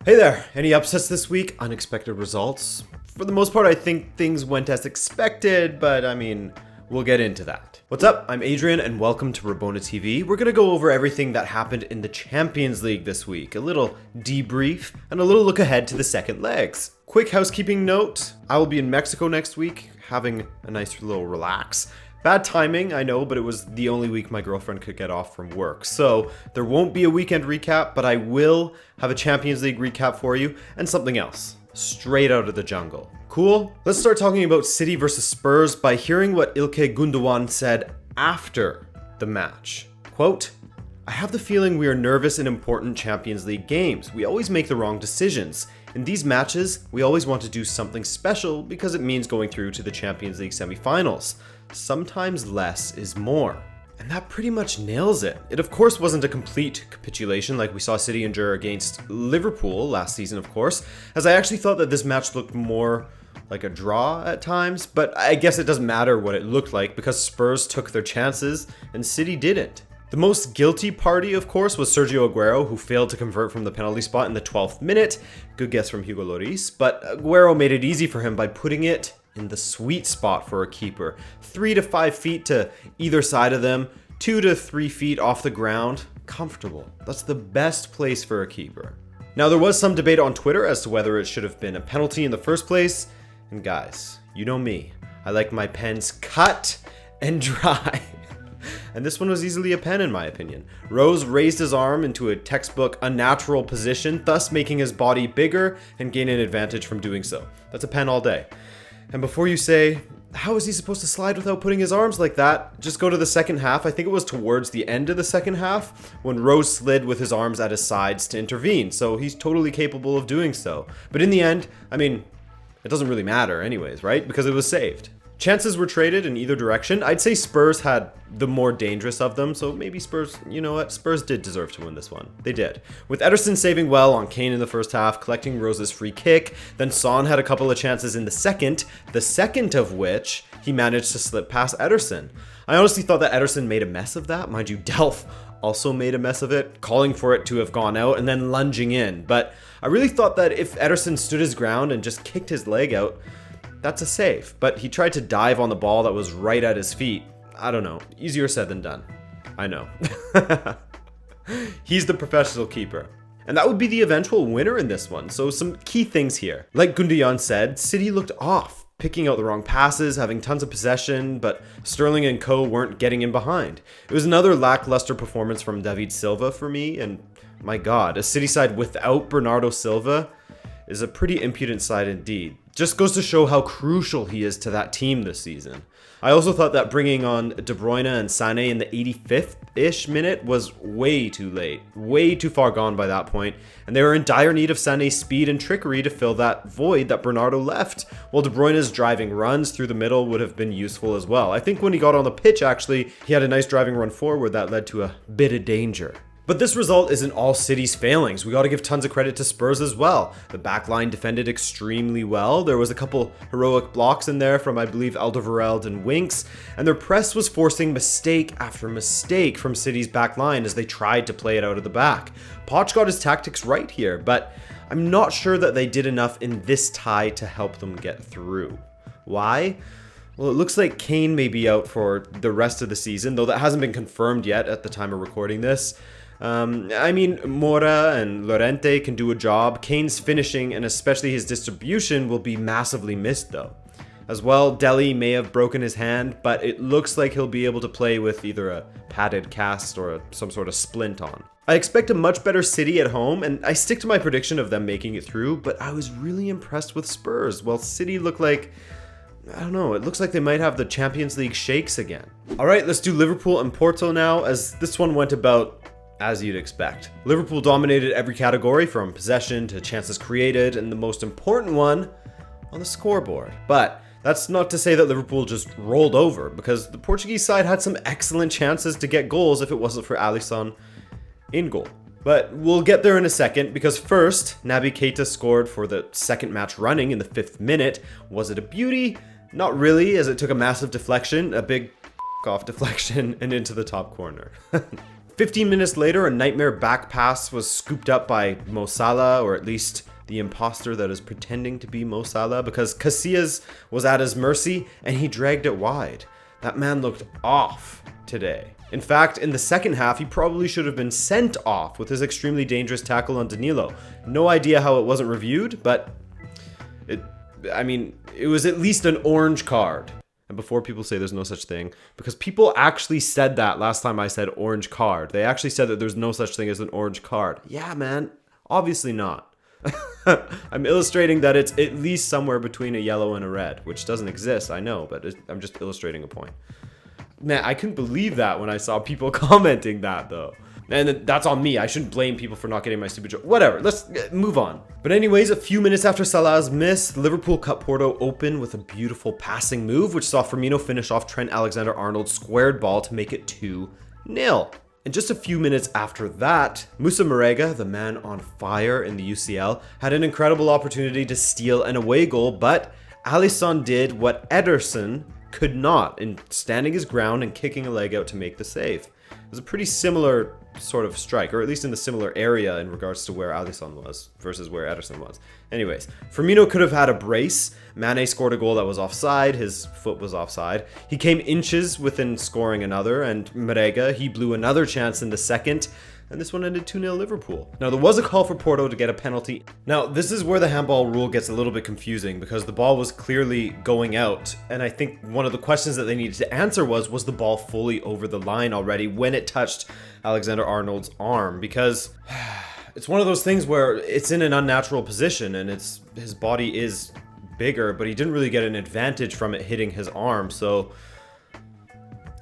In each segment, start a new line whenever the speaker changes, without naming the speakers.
Hey there, any upsets this week? Unexpected results? For the most part, I think things went as expected, but I mean, we'll get into that. What's up? I'm Adrian and welcome to Rabona TV. We're gonna go over everything that happened in the Champions League this week, a little debrief, and a little look ahead to the second legs. Quick housekeeping note, I will be in Mexico next week, having a nice little relax. Bad timing, I know, but it was the only week my girlfriend could get off from work. So there won't be a weekend recap, but I will have a Champions League recap for you and something else. Straight out of the jungle. Cool? Let's start talking about City versus Spurs by hearing what Ilkay Gundogan said after the match. Quote, "I have the feeling we are nervous in important Champions League games. We always make the wrong decisions. In these matches, we always want to do something special because it means going through to the Champions League semifinals. Sometimes less is more." And that pretty much nails it. It of course wasn't a complete capitulation like we saw City endure against Liverpool last season, of course, as I actually thought that this match looked more like a draw at times, but I guess it doesn't matter what it looked like because Spurs took their chances and City didn't. The most guilty party, of course, was Sergio Aguero, who failed to convert from the penalty spot in the 12th minute. Good guess from Hugo Lloris, but Aguero made it easy for him by putting it in the sweet spot for a keeper. 3 to 5 feet to either side of them, 2 to 3 feet off the ground. Comfortable. That's the best place for a keeper. Now, there was some debate on Twitter as to whether it should have been a penalty in the first place. And guys, you know me. I like my pens cut and dry. And this one was easily a pen in my opinion. Rose raised his arm into a textbook unnatural position, thus making his body bigger and gain an advantage from doing so. That's a pen all day. And before you say, how is he supposed to slide without putting his arms like that? Just go to the second half. I think it was towards the end of the second half when Rose slid with his arms at his sides to intervene. So he's totally capable of doing so. But in the end, I mean, it doesn't really matter anyways, right? Because it was saved. Chances were traded in either direction. I'd say Spurs had the more dangerous of them, so maybe Spurs, you know what? Spurs did deserve to win this one. They did. With Ederson saving well on Kane in the first half, collecting Rose's free kick, then Son had a couple of chances in the second of which he managed to slip past Ederson. I honestly thought that Ederson made a mess of that. Mind you, Delph also made a mess of it, calling for it to have gone out and then lunging in. But I really thought that if Ederson stood his ground and just kicked his leg out, that's a save, but he tried to dive on the ball that was right at his feet. I don't know. Easier said than done. I know. He's the professional keeper. And that would be the eventual winner in this one. So some key things here. Like Gundogan said, City looked off, picking out the wrong passes, having tons of possession, but Sterling and co weren't getting in behind. It was another lackluster performance from David Silva for me, and my God, a City side without Bernardo Silva is a pretty impudent side indeed. Just goes to show how crucial he is to that team this season. I also thought that bringing on De Bruyne and Sané in the 85th-ish minute was way too late, way too far gone by that point, and they were in dire need of Sané's speed and trickery to fill that void that Bernardo left, while De Bruyne's driving runs through the middle would have been useful as well. I think when he got on the pitch, actually, he had a nice driving run forward that led to a bit of danger. But this result isn't all City's failings. We got to give tons of credit to Spurs as well. The backline defended extremely well. There was a couple heroic blocks in there from, I believe, Alderweireld and Winks, and their press was forcing mistake after mistake from City's backline as they tried to play it out of the back. Poch got his tactics right here, but I'm not sure that they did enough in this tie to help them get through. Why? Well, it looks like Kane may be out for the rest of the season, though that hasn't been confirmed yet at the time of recording this. I mean, Mora and Llorente can do a job. Kane's finishing and especially his distribution will be massively missed though. As well, Dele may have broken his hand, but it looks like he'll be able to play with either a padded cast or some sort of splint on. I expect a much better City at home, and I stick to my prediction of them making it through, but I was really impressed with Spurs, while City looked like, I don't know, it looks like they might have the Champions League shakes again. Alright, let's do Liverpool and Porto now, as this one went about as you'd expect. Liverpool dominated every category from possession to chances created, and the most important one, on the scoreboard. But that's not to say that Liverpool just rolled over, because the Portuguese side had some excellent chances to get goals if it wasn't for Alisson in goal. But we'll get there in a second, because first, Naby Keita scored for the second match running in the 5th minute. Was it a beauty? Not really, as it took a massive deflection, a big off deflection, and into the top corner. 15 minutes later, a nightmare back pass was scooped up by Mo Salah, or at least the imposter that is pretending to be Mo Salah, because Casillas was at his mercy and he dragged it wide. That man looked off today. In fact, in the second half, he probably should have been sent off with his extremely dangerous tackle on Danilo. No idea how it wasn't reviewed, but it was at least an orange card. And before people say there's no such thing, because people actually said that last time I said orange card. They actually said that there's no such thing as an orange card. Yeah, man, obviously not. I'm illustrating that it's at least somewhere between a yellow and a red, which doesn't exist, I know, but I'm just illustrating a point. Man, I couldn't believe that when I saw people commenting that, though. And that's on me. I shouldn't blame people for not getting my stupid joke. Whatever, let's move on. But anyways, a few minutes after Salah's miss, Liverpool cut Porto open with a beautiful passing move, which saw Firmino finish off Trent Alexander-Arnold's squared ball to make it 2-0. And just a few minutes after that, Moussa Marega, the man on fire in the UCL, had an incredible opportunity to steal an away goal, but Alisson did what Ederson could not in standing his ground and kicking a leg out to make the save. It was a pretty similar sort of strike, or at least in the similar area in regards to where Alisson was versus where Ederson was. Anyways, Firmino could have had a brace. Mane scored a goal that was offside. His foot was offside. He came inches within scoring another, and Marega, he blew another chance in the second, and this one ended 2-0 Liverpool. Now, there was a call for Porto to get a penalty. Now, this is where the handball rule gets a little bit confusing, because the ball was clearly going out, and I think one of the questions that they needed to answer was the ball fully over the line already when it touched Alexander-Arnold's arm? Because it's one of those things where it's in an unnatural position, and his body is bigger, but he didn't really get an advantage from it hitting his arm. So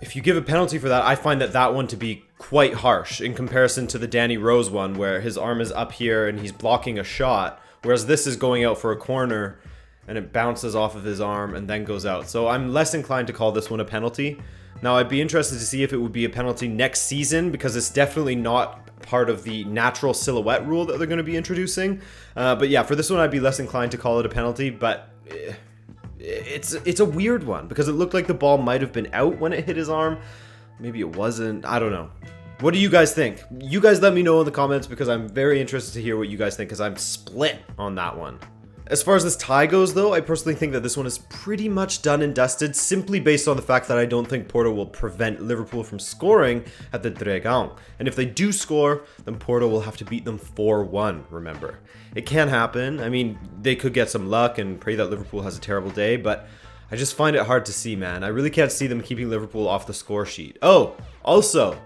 if you give a penalty for that, I find that one to be quite harsh in comparison to the Danny Rose one, where his arm is up here and he's blocking a shot, whereas this is going out for a corner and it bounces off of his arm and then goes out. So I'm less inclined to call this one a penalty. Now, I'd be interested to see if it would be a penalty next season, because it's definitely not part of the natural silhouette rule that they're going to be introducing. But yeah, for this one, I'd be less inclined to call it a penalty, but it's a weird one, because it looked like the ball might have been out when it hit his arm. Maybe it wasn't. I don't know. What do you guys think? You guys let me know in the comments, because I'm very interested to hear what you guys think, because I'm split on that one. As far as this tie goes, though, I personally think that this one is pretty much done and dusted, simply based on the fact that I don't think Porto will prevent Liverpool from scoring at the Dragão. And if they do score, then Porto will have to beat them 4-1, remember. It can happen. I mean, they could get some luck and pray that Liverpool has a terrible day, but I just find it hard to see, man. I really can't see them keeping Liverpool off the score sheet. Oh, also,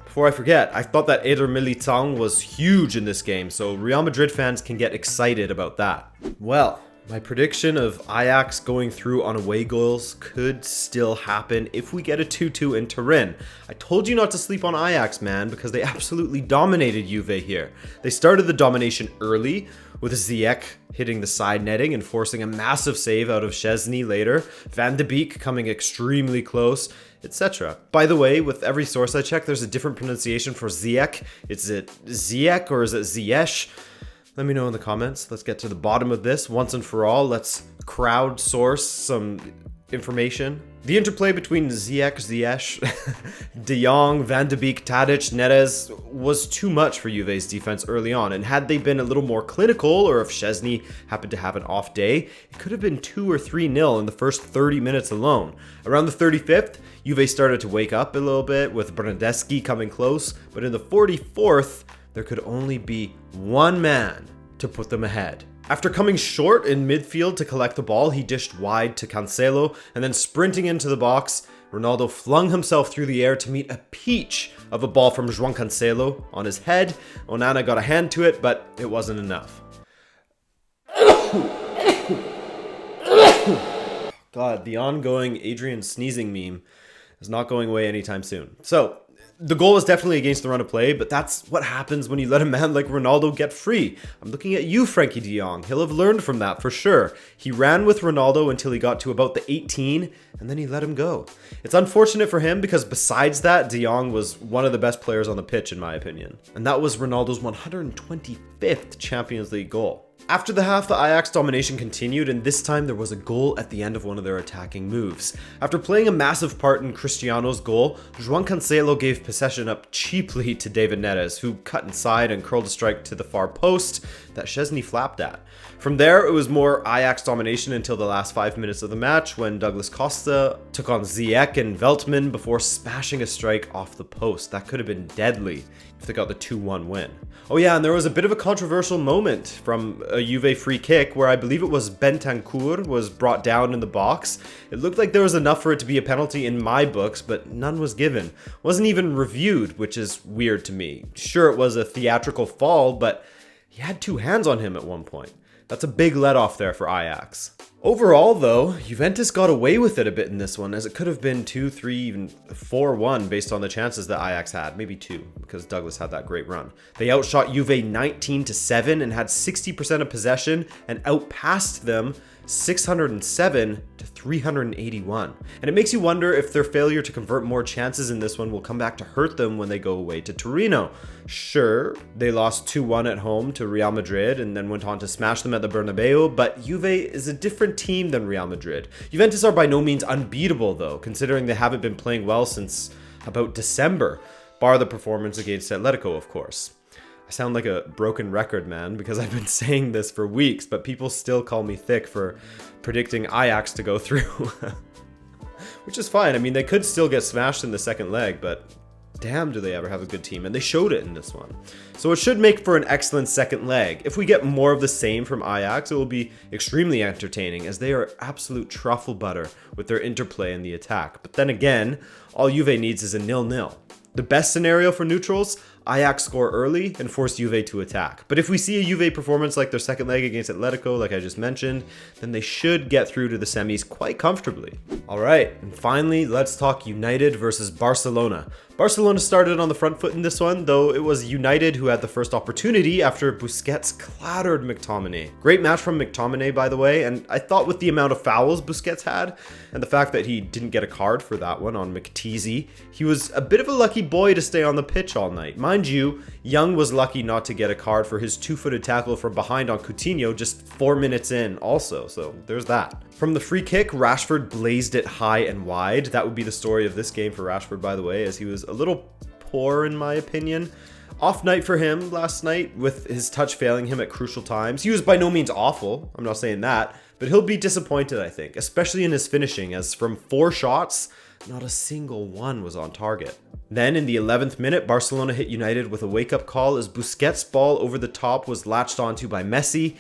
before I forget, I thought that Eder Militão was huge in this game, so Real Madrid fans can get excited about that. Well, my prediction of Ajax going through on away goals could still happen if we get a 2-2 in Turin. I told you not to sleep on Ajax, man, because they absolutely dominated Juve here. They started the domination early, with Ziyech hitting the side netting and forcing a massive save out of Szczesny later, Van de Beek coming extremely close, etc. By the way, with every source I check, there's a different pronunciation for Ziyech. Is it Ziyech or is it Ziyech? Let me know in the comments. Let's get to the bottom of this once and for all. Let's crowdsource some information. The interplay between Ziyech, De Jong, Van de Beek, Tadic, Neres was too much for Juve's defense early on, and had they been a little more clinical, or if Szczesny happened to have an off day, it could have been 2 or 3-0 in the first 30 minutes alone. Around the 35th, Juve started to wake up a little bit, with Bernardeschi coming close, but in the 44th, there could only be one man to put them ahead. After coming short in midfield to collect the ball, he dished wide to Cancelo, and then sprinting into the box, Ronaldo flung himself through the air to meet a peach of a ball from João Cancelo on his head. Onana got a hand to it, but it wasn't enough. God, the ongoing Adrian sneezing meme is not going away anytime soon. So, the goal was definitely against the run of play, but that's what happens when you let a man like Ronaldo get free. I'm looking at you, Frankie de Jong. He'll have learned from that for sure. He ran with Ronaldo until he got to about the 18, and then he let him go. It's unfortunate for him, because besides that, de Jong was one of the best players on the pitch, in my opinion. And that was Ronaldo's 125th Champions League goal. After the half, the Ajax domination continued, and this time there was a goal at the end of one of their attacking moves. After playing a massive part in Cristiano's goal, João Cancelo gave possession up cheaply to David Neres, who cut inside and curled a strike to the far post that Szczesny flapped at. From there, it was more Ajax domination until the last 5 minutes of the match, when Douglas Costa took on Ziyech and Veltman before smashing a strike off the post. That could have been deadly if they got the 2-1 win. Oh yeah, and there was a bit of a controversial moment from a Juve free kick where I believe it was Bentancur was brought down in the box. It looked like there was enough for it to be a penalty in my books, but none was given. Wasn't even reviewed, which is weird to me. Sure, it was a theatrical fall, but he had two hands on him at one point. That's a big let-off there for Ajax. Overall, though, Juventus got away with it a bit in this one, as it could have been 2-3, even 4-1 based on the chances that Ajax had. Maybe 2, because Douglas had that great run. They outshot Juve 19-7 and had 60% of possession and outpassed them 607-381. And it makes you wonder if their failure to convert more chances in this one will come back to hurt them when they go away to Torino. Sure, they lost 2-1 at home to Real Madrid and then went on to smash them at the Bernabeu, but Juve is a different team than Real Madrid. Juventus are by no means unbeatable though, considering they haven't been playing well since about December, bar the performance against Atletico, of course. I sound like a broken record, man, because I've been saying this for weeks, but people still call me thick for predicting Ajax to go through. Which is fine. I mean, they could still get smashed in the second leg, but damn, do they ever have a good team, and they showed it in this one. So it should make for an excellent second leg. If we get more of the same from Ajax, it will be extremely entertaining, as they are absolute truffle butter with their interplay in the attack. But then again, all Juve needs is a 0-0. The best scenario for neutrals, Ajax score early and force Juve to attack. But if we see a Juve performance like their second leg against Atletico, like I just mentioned, then they should get through to the semis quite comfortably. Alright, and finally, let's talk United versus Barcelona. Barcelona started on the front foot in this one, though it was United who had the first opportunity after Busquets clattered McTominay. Great match from McTominay, by the way, and I thought with the amount of fouls Busquets had, and the fact that he didn't get a card for that one on McTeasy, he was a bit of a lucky boy to stay on the pitch all night. Mind you, Young was lucky not to get a card for his two-footed tackle from behind on Coutinho just 4 minutes in also, so there's that. From the free kick, Rashford blazed it high and wide. That would be the story of this game for Rashford, by the way, as he was a little poor in my opinion. Off night for him last night, with his touch failing him at crucial times. He was by no means awful, I'm not saying that, but he'll be disappointed, I think, especially in his finishing, as from 4 shots, not a single one was on target. Then in the 11th minute, Barcelona hit United with a wake-up call as Busquets' ball over the top was latched onto by Messi.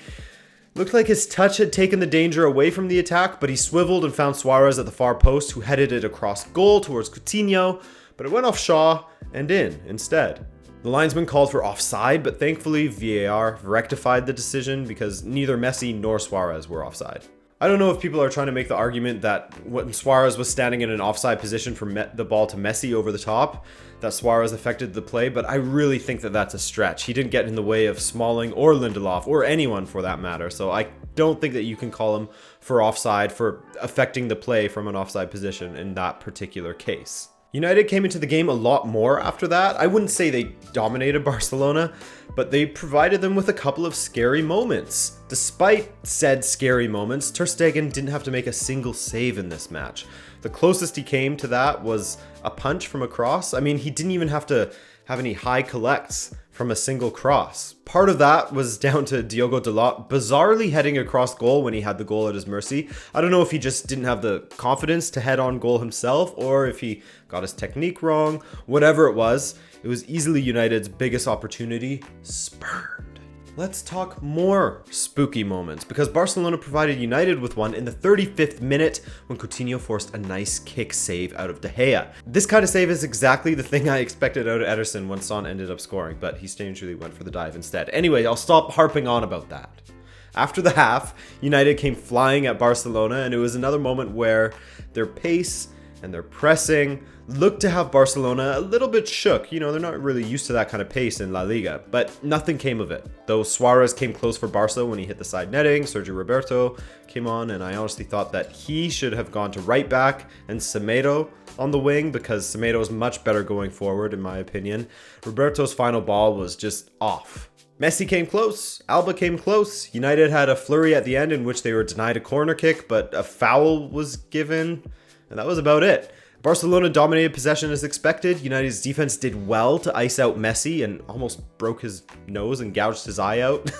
Looked like his touch had taken the danger away from the attack, but he swiveled and found Suarez at the far post, who headed it across goal towards Coutinho, but it went off Shaw and in instead. The linesman called for offside, but thankfully VAR rectified the decision because neither Messi nor Suarez were offside. I don't know if people are trying to make the argument that when Suarez was standing in an offside position for the ball to Messi over the top, that Suarez affected the play, but I really think that that's a stretch. He didn't get in the way of Smalling or Lindelof, or anyone for that matter, so I don't think that you can call him for offside for affecting the play from an offside position in that particular case. United came into the game a lot more after that. I wouldn't say they dominated Barcelona, but they provided them with a couple of scary moments. Despite said scary moments, Ter Stegen didn't have to make a single save in this match. The closest he came to that was a punch from a cross. I mean, he didn't even have to have any high collects from a single cross. Part of that was down to Diogo Dalot bizarrely heading across goal when he had the goal at his mercy. I don't know if he just didn't have the confidence to head on goal himself, or if he got his technique wrong. Whatever it was easily United's biggest opportunity spurned. Let's talk more spooky moments, because Barcelona provided United with one in the 35th minute when Coutinho forced a nice kick save out of De Gea. This kind of save is exactly the thing I expected out of Ederson when Son ended up scoring, but he strangely went for the dive instead. Anyway, I'll stop harping on about that. After the half, United came flying at Barcelona, and it was another moment where their pace and their pressing looked to have Barcelona a little bit shook. You know, they're not really used to that kind of pace in La Liga, but nothing came of it. Though Suarez came close for Barca when he hit the side netting, Sergio Roberto came on, and I honestly thought that he should have gone to right back and Semedo on the wing, because Semedo is much better going forward in my opinion. Roberto's final ball was just off. Messi came close, Alba came close. United had a flurry at the end in which they were denied a corner kick, but a foul was given, and that was about it. Barcelona dominated possession as expected. United's defense did well to ice out Messi and almost broke his nose and gouged his eye out.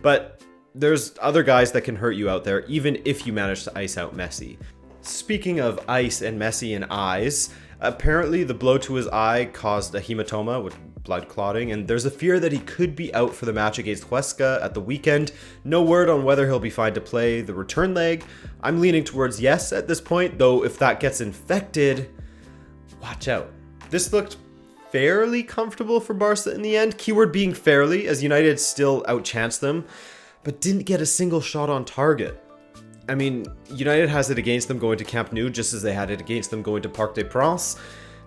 But there's other guys that can hurt you out there, even if you manage to ice out Messi. Speaking of ice and Messi and eyes, apparently the blow to his eye caused a hematoma with blood clotting, and there's a fear that he could be out for the match against Huesca at the weekend. No word on whether he'll be fine to play the return leg. I'm leaning towards yes at this point, though if that gets infected, watch out. This looked fairly comfortable for Barca in the end, keyword being fairly, as United still outchanced them, but didn't get a single shot on target. I mean, United has it against them going to Camp Nou just as they had it against them going to Parc des Princes,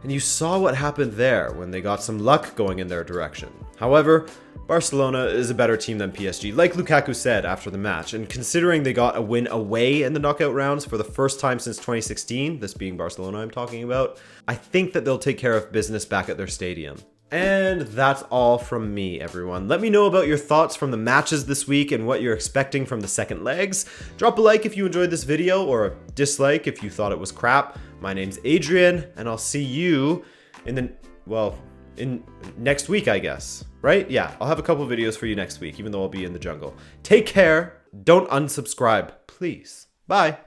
and you saw what happened there when they got some luck going in their direction. However, Barcelona is a better team than PSG, like Lukaku said after the match, and considering they got a win away in the knockout rounds for the first time since 2016, this being Barcelona I'm talking about, I think that they'll take care of business back at their stadium. And that's all from me, everyone. Let me know about your thoughts from the matches this week and what you're expecting from the second legs. Drop a like if you enjoyed this video, or a dislike if you thought it was crap. My name's Adrian, and I'll see you in next week, I guess. Right? Yeah, I'll have a couple videos for you next week, even though I'll be in the jungle. Take care. Don't unsubscribe, please. Bye.